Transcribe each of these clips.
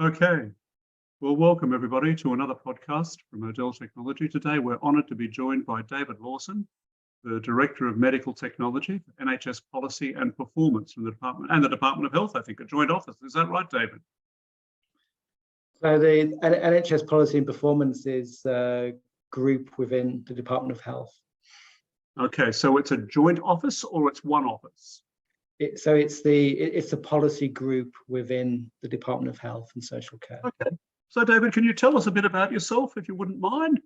Okay, well, welcome everybody to another podcast from Odell Technology. Today, we're honoured to be joined by David Lawson, the Director of Medical Technology for NHS Policy and Performance from the Department of Health, I think, a joint office. Is that right, David? So the NHS Policy and Performance is a group within the Department of Health. Okay, so it's a joint office or it's one office? It's a policy group within the Department of Health and Social Care. Okay, so David, can you tell us a bit about yourself, if you wouldn't mind?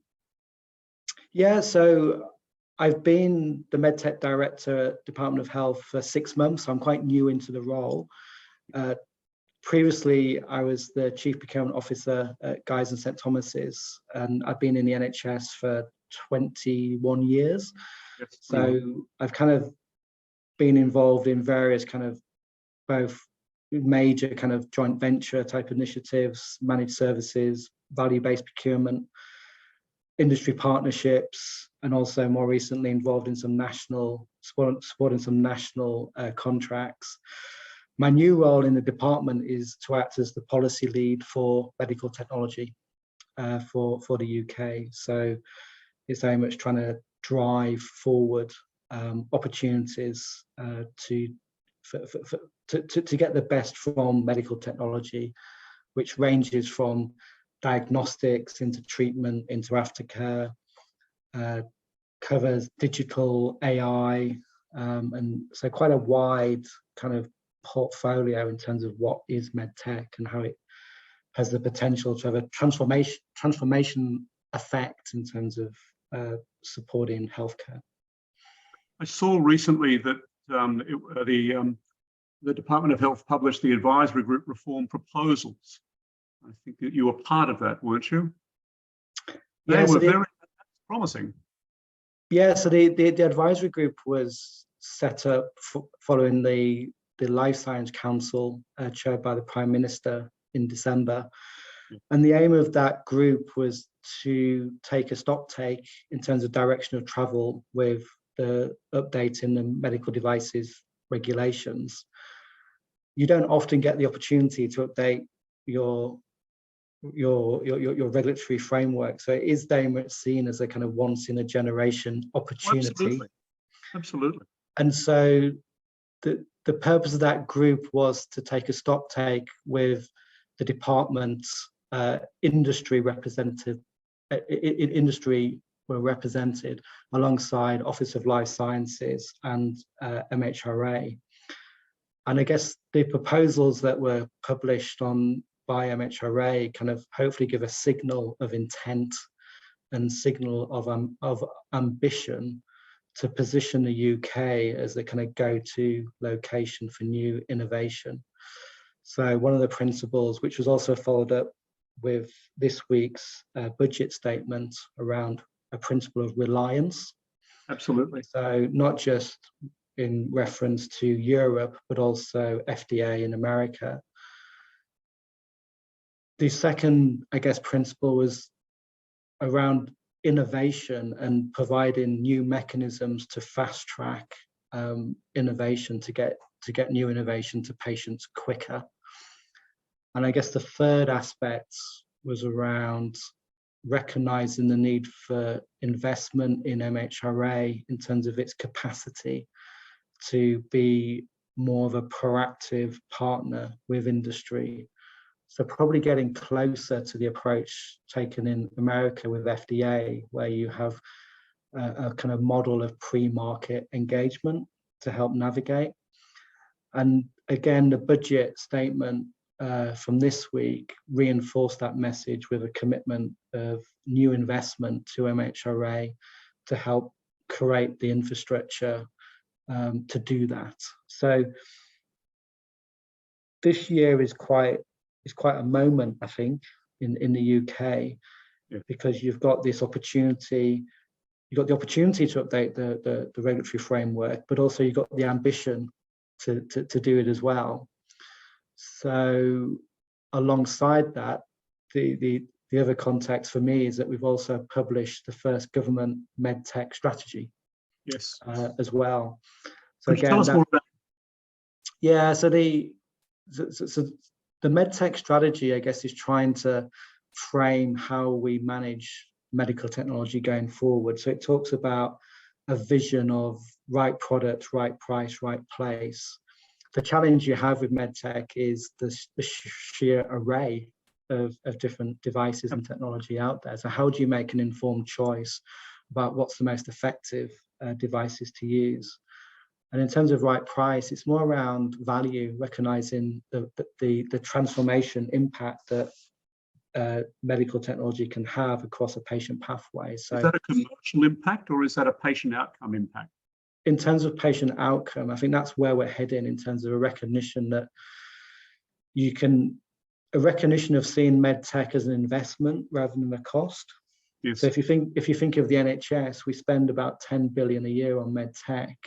Yeah, so I've been the Medtech Director at Department of Health for 6 months. So I'm quite new into the role. Previously, I was the Chief Procurement Officer at Guy's and St Thomas's, and I've been in the NHS for 21 years. Yes. So I've kind of been involved in various kind of both major kind of joint venture type initiatives, managed services, value-based procurement, industry partnerships, and also more recently involved in some supporting some national contracts. My new role in the department is to act as the policy lead for medical technology for the UK. So it's very much trying to drive forward opportunities to get the best from medical technology, which ranges from diagnostics into treatment into aftercare, covers digital AI, and so quite a wide kind of portfolio in terms of what is medtech and how it has the potential to have a transformation effect in terms of supporting healthcare. I saw recently that the Department of Health published the advisory group reform proposals. I think that you were part of that, weren't you? They were very promising. Yeah, so the advisory group was set up following the Life Science Council chaired by the Prime Minister in December. And the aim of that group was to take a stocktake in terms of direction of travel with the update in the medical devices regulations. You don't often get the opportunity to update your regulatory framework, so it is very much seen as a kind of once in a generation opportunity. Absolutely. And so the purpose of that group was to take a stocktake with the department's industry representative. Industry were represented alongside Office of Life Sciences and MHRA. And I guess the proposals that were published by MHRA kind of hopefully give a signal of intent and signal of ambition to position the UK as the kind of go-to location for new innovation. So one of the principles, which was also followed up with this week's budget statement around a principle of reliance. Absolutely. So not just in reference to Europe, but also FDA in America. The second, I guess, principle was around innovation and providing new mechanisms to fast track innovation to get new innovation to patients quicker. And I guess the third aspect was around recognizing the need for investment in MHRA in terms of its capacity to be more of a proactive partner with industry. So probably getting closer to the approach taken in America with FDA, where you have a kind of model of pre-market engagement to help navigate. And again, the budget statement from this week reinforced that message with a commitment of new investment to MHRA to help create the infrastructure to do that. So this year is quite a moment, I think, in the UK, because you've got this opportunity. You've got the opportunity to update the regulatory framework, but also you've got the ambition to do it as well. So alongside that, the other context for me is that we've also published the first government Medtech Strategy. Yes. As well. So again, tell us more about. Yeah. So the Medtech strategy, I guess, is trying to frame how we manage medical technology going forward. So it talks about a vision of right product, right price, right place. The challenge you have with medtech is the sheer array of different devices and technology out there. So how do you make an informed choice about what's the most effective devices to use? And in terms of right price, it's more around value, recognizing the transformation impact that medical technology can have across a patient pathway. So is that a commercial impact or is that a patient outcome impact? In terms of patient outcome, I think that's where we're heading, in terms of a recognition that a recognition of seeing medtech as an investment rather than a cost. Yes. So if you think of the NHS, we spend about 10 billion a year on medtech.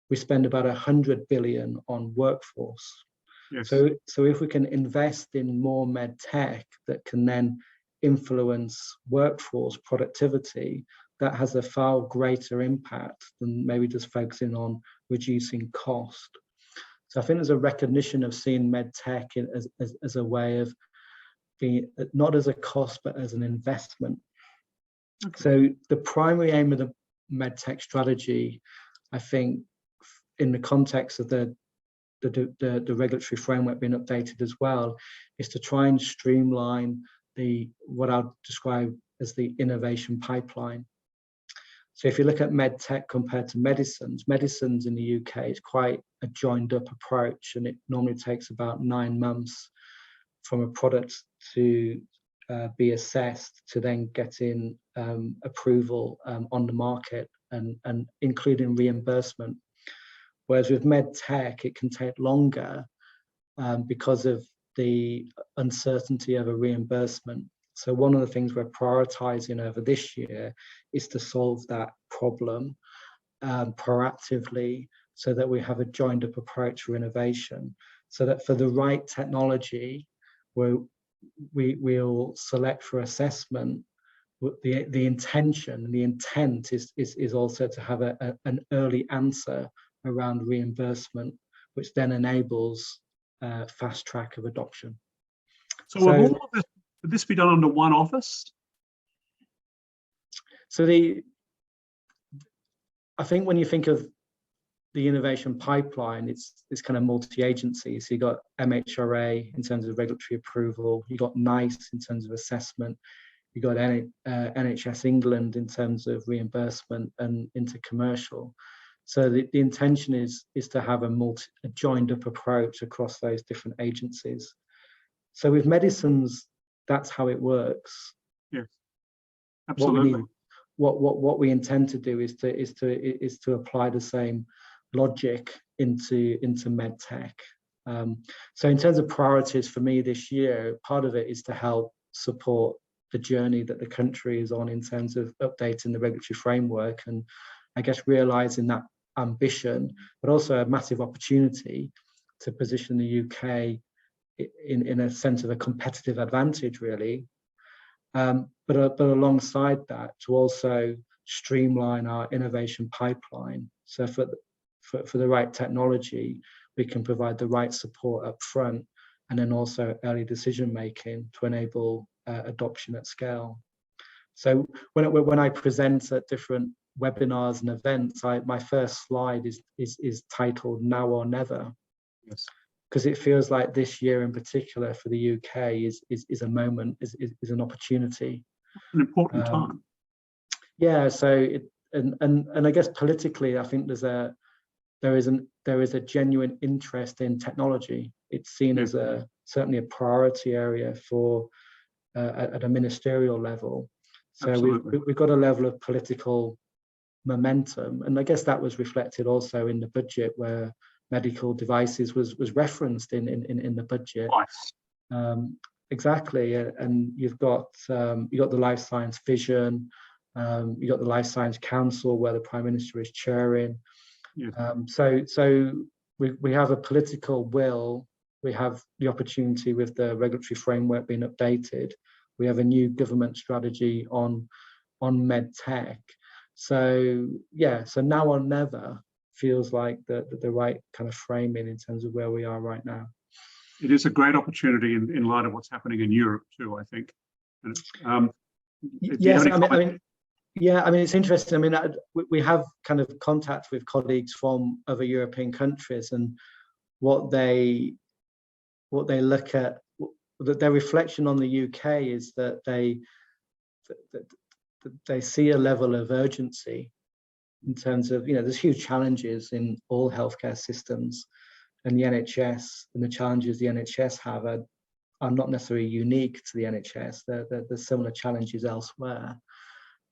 We spend about 100 billion on workforce. Yes. So if we can invest in more medtech that can then influence workforce productivity, that has a far greater impact than maybe just focusing on reducing cost. So I think there's a recognition of seeing medtech as a way of being, not as a cost, but as an investment. Okay. So the primary aim of the medtech strategy, I think, in the context of the regulatory framework being updated as well, is to try and streamline what I'll describe as the innovation pipeline. So if you look at medtech compared to medicines in the UK is quite a joined up approach, and it normally takes about 9 months from a product to be assessed to then getting approval on the market and including reimbursement. Whereas with medtech, it can take longer because of the uncertainty of a reimbursement. So one of the things we're prioritizing over this year is to solve that problem proactively, so that we have a joined up approach for innovation, so that for the right technology, we'll select for assessment. The intention and the intent is also to have an early answer around reimbursement, which then enables fast track of adoption. So will all of this, would this be done under one office? So I think when you think of the innovation pipeline, it's kind of multi-agency. So you got MHRA in terms of regulatory approval, you got NICE in terms of assessment, you got NHS England in terms of reimbursement and into commercial. So the intention is to have a joined up approach across those different agencies. So with medicines, that's how it works. Yes, absolutely. What we intend to do is to apply the same logic into medtech. So in terms of priorities for me this year, part of it is to help support the journey that the country is on in terms of updating the regulatory framework, and I guess realizing that ambition, but also a massive opportunity to position the UK in a sense of a competitive advantage, really. But alongside that, to also streamline our innovation pipeline. So for the right technology, we can provide the right support up front, and then also early decision making to enable adoption at scale. So when I present at different webinars and events, my first slide is titled "Now or Never." Yes. Because it feels like this year in particular for the UK is a moment, is an opportunity. An important time. Yeah. So and I guess politically, I think there is a genuine interest in technology. It's seen as certainly a priority area for at a ministerial level. So we've got a level of political momentum, and I guess that was reflected also in the budget, where medical devices was referenced in the budget. Nice. Exactly, and you've got the Life Science Vision, you got the Life Science Council where the Prime Minister is chairing. Yes. So we have a political will. We have the opportunity with the regulatory framework being updated. We have a new government strategy on medtech. So yeah, so now or never feels like the right kind of framing in terms of where we are right now. it is a great opportunity in light of what's happening in Europe too, I think. And, yes, I mean, it's interesting. I mean, we have kind of contact with colleagues from other European countries, and what they look at, their reflection on the UK is that they see a level of urgency in terms of, there's huge challenges in all healthcare systems, and the NHS and the challenges the NHS have are not necessarily unique to the NHS. There's similar challenges elsewhere.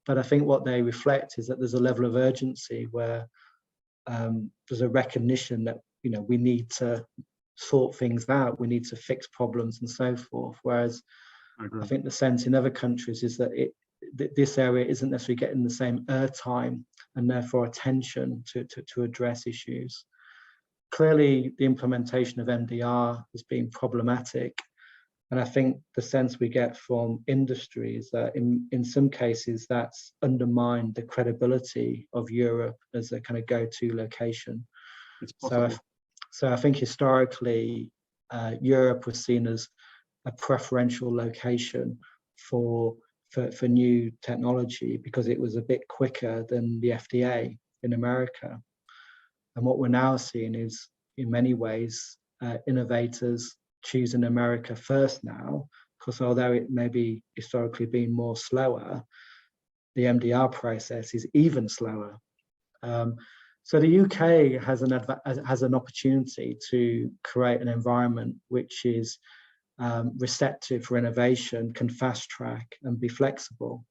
But I think what they reflect is that there's a level of urgency where there's a recognition that, we need to sort things out, we need to fix problems and so forth. Whereas I think the sense in other countries is that this area isn't necessarily getting the same airtime and therefore attention to address issues. Clearly, the implementation of MDR has been problematic. And I think the sense we get from industry is that in some cases that's undermined the credibility of Europe as a kind of go-to location. So I think historically Europe was seen as a preferential location for new technology because it was a bit quicker than the FDA in America. And what we're now seeing is, in many ways, innovators choosing America first now, because although it may be historically been more slower, the MDR process is even slower. So the UK has an opportunity to create an environment which is receptive for innovation, can fast track and be flexible.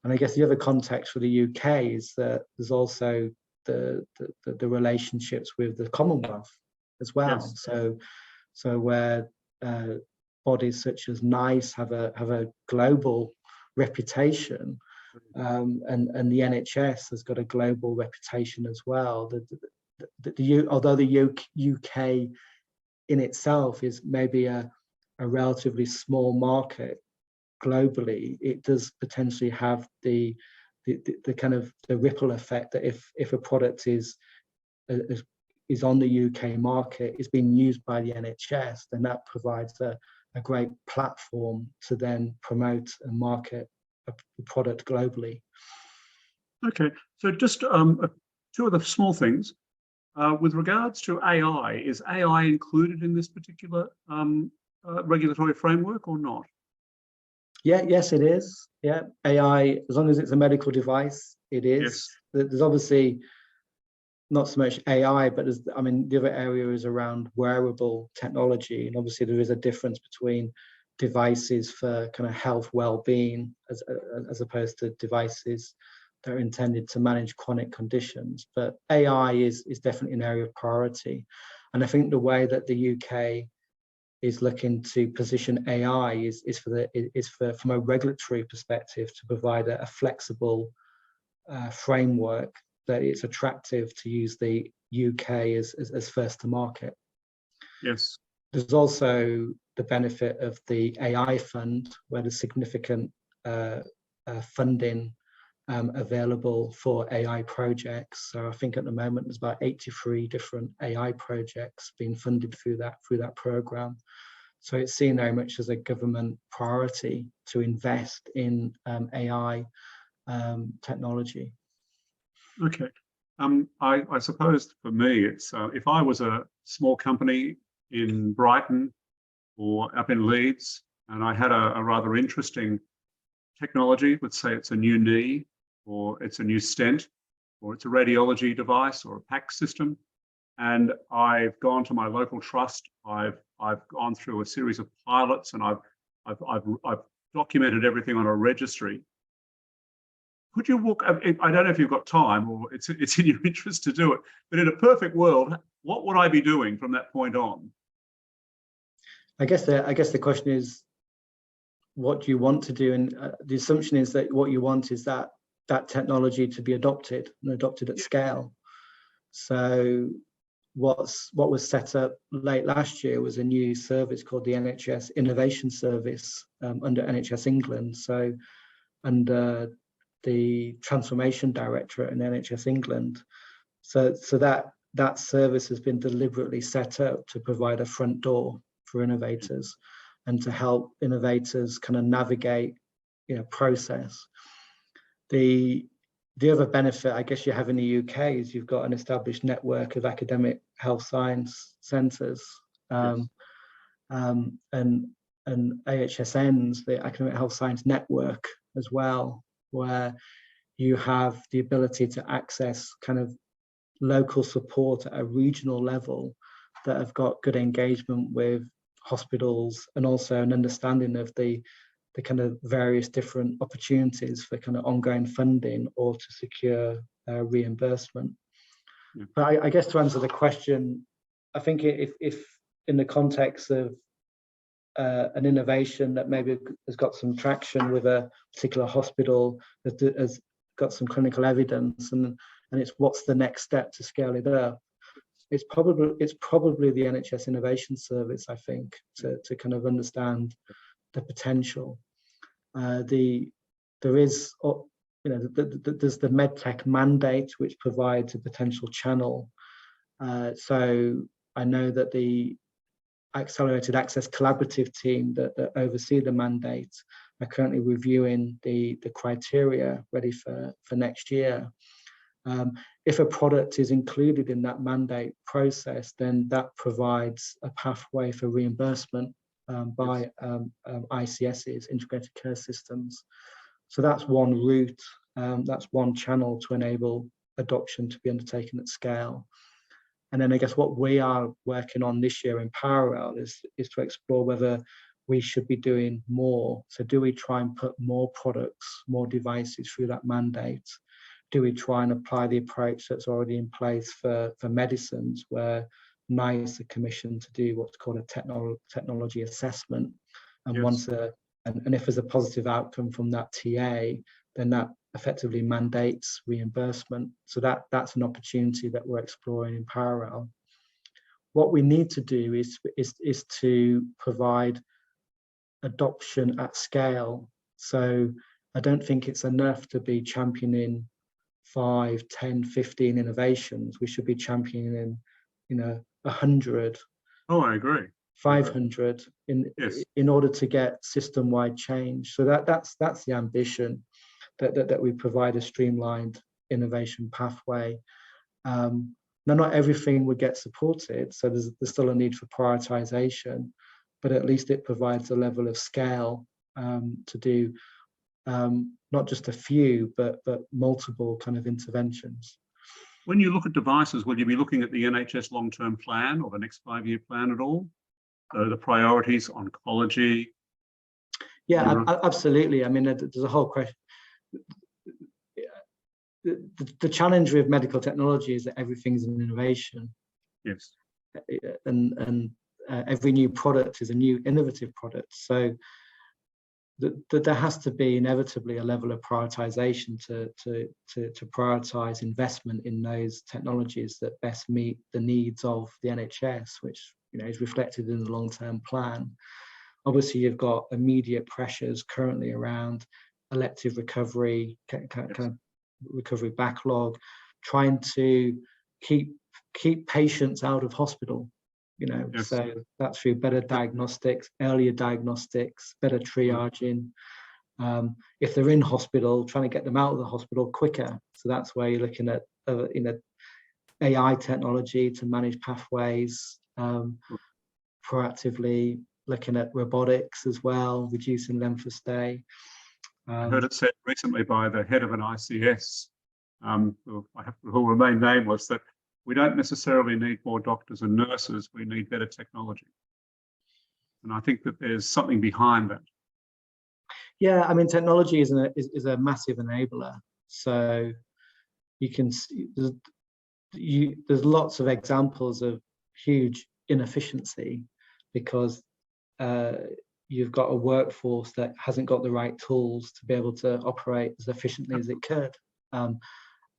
And I guess the other context for the UK is that there's also the relationships with the Commonwealth as well. Yes. So where bodies such as NICE have a global reputation, and the NHS has got a global reputation as well. Although the UK in itself is maybe a relatively small market globally, it does potentially have the kind of the ripple effect that if a product is on the UK market, is being used by the NHS, then that provides a great platform to then promote and market a product globally. Okay, so just two other small things. With regards to AI, is AI included in this particular regulatory framework or not? Yes, it is. Yeah, AI, as long as it's a medical device, it is. Yes. There's obviously not so much AI, but the other area is around wearable technology, and obviously there is a difference between devices for kind of health well-being as opposed to devices that are intended to manage chronic conditions. But AI is definitely an area of priority, and I think the way that the UK is looking to position AI is from a regulatory perspective to provide a flexible framework that it's attractive to use the UK as first to market. Yes. There's also the benefit of the AI fund, where there's significant funding available for AI projects. So I think at the moment there's about 83 different AI projects being funded through that program. So it's seen very much as a government priority to invest in AI technology. Okay. I suppose for me, it's if I was a small company in Brighton or up in Leeds, and I had a rather interesting technology, let's say it's a new knee, or it's a new stent, or it's a radiology device or a PACS system, and I've gone to my local trust, I've gone through a series of pilots, and I've documented everything on a registry. Could you walk? I don't know if you've got time, or it's in your interest to do it, but in a perfect world, what would I be doing from that point on? I guess the question is, what do you want to do? And the assumption is that what you want is that technology to be adopted and adopted at scale. So what was set up late last year was a new service called the NHS Innovation Service under NHS England. So under the Transformation Directorate in NHS England. So that service has been deliberately set up to provide a front door for innovators, and to help innovators kind of navigate, process. The other benefit, I guess, you have in the UK is you've got an established network of academic health science centres, and AHSN's, the Academic Health Science Network as well, where you have the ability to access kind of local support at a regional level that have got good engagement with hospitals, and also an understanding of the kind of various different opportunities for kind of ongoing funding or to secure reimbursement. Yeah. But I guess to answer the question, I think if in the context of an innovation that maybe has got some traction with a particular hospital, has got some clinical evidence, and it's what's the next step to scale it up, it's probably the NHS Innovation Service, I think, to kind of understand the potential. There's the Medtech mandate, which provides a potential channel. So I know that the Accelerated Access Collaborative team that oversee the mandate are currently reviewing the criteria ready for next year. If a product is included in that mandate process, then that provides a pathway for reimbursement by ICSs, integrated care systems. So that's one route, that's one channel to enable adoption to be undertaken at scale. And then I guess what we are working on this year in parallel is to explore whether we should be doing more. So do we try and put more products, more devices through that mandate? Do we try and apply the approach that's already in place for medicines, where NICE are commissioned to do what's called a technology assessment, and once and if there's a positive outcome from that TA, then that effectively mandates reimbursement. So that's an opportunity that we're exploring in parallel. What we need to do is to provide adoption at scale. So I don't think it's enough to be championing 5, 10, 15 innovations. We should be championing 100. Oh, I agree. 500 in order to get system-wide change. So that's the ambition, that we provide a streamlined innovation pathway. Now, not everything would get supported, so there's still a need for prioritization, but at least it provides a level of scale to do not just a few, but multiple kind of interventions. When you look at devices, will you be looking at the NHS long-term plan or the next 5-year plan at all? So the priorities, oncology? Yeah, absolutely. I mean, there's a whole question. The challenge with medical technology is that everything's an innovation. Yes. And every new product is a new innovative product. So there has to be inevitably a level of prioritization to prioritize investment in those technologies that best meet the needs of the NHS, which is reflected in the long-term plan. Obviously, you've got immediate pressures currently around elective recovery, kind of recovery backlog, trying to keep patients out of hospital. So that's through better diagnostics, earlier diagnostics, better triaging. If they're in hospital, trying to get them out of the hospital quicker. So that's where you're looking at AI technology to manage pathways, proactively looking at robotics as well, reducing length of stay. I heard it said recently by the head of an ICS, who will remain nameless, that we don't necessarily need more doctors and nurses, we need better technology. And I think that there's something behind that. Yeah, I mean, technology is a massive enabler. So you can see there's lots of examples of huge inefficiency because you've got a workforce that hasn't got the right tools to be able to operate as efficiently as it could.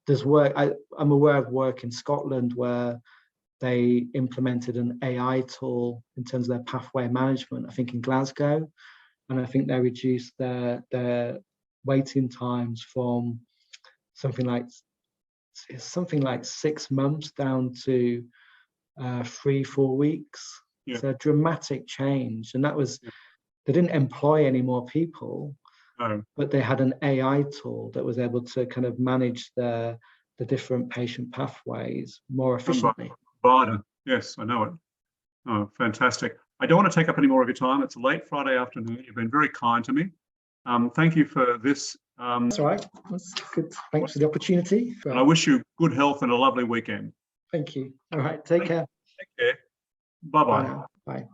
There's work, I'm aware of work in Scotland where they implemented an AI tool in terms of their pathway management, I think in Glasgow, and I think they reduced their waiting times from something like 6 months down to 3-4 weeks. Yeah. It's a dramatic change. And that was, Yeah. they didn't employ any more people, No. but they had an AI tool that was able to kind of manage the different patient pathways more efficiently. Provider. Yes, I know it. Oh, fantastic. I don't want to take up any more of your time. It's a late Friday afternoon. You've been very kind to me. Thank you for this. That's all right. That's good. Thanks for the opportunity. And I wish you good health and a lovely weekend. Thank you. All right. Take care. Take care. Bye-bye. Bye now. Bye.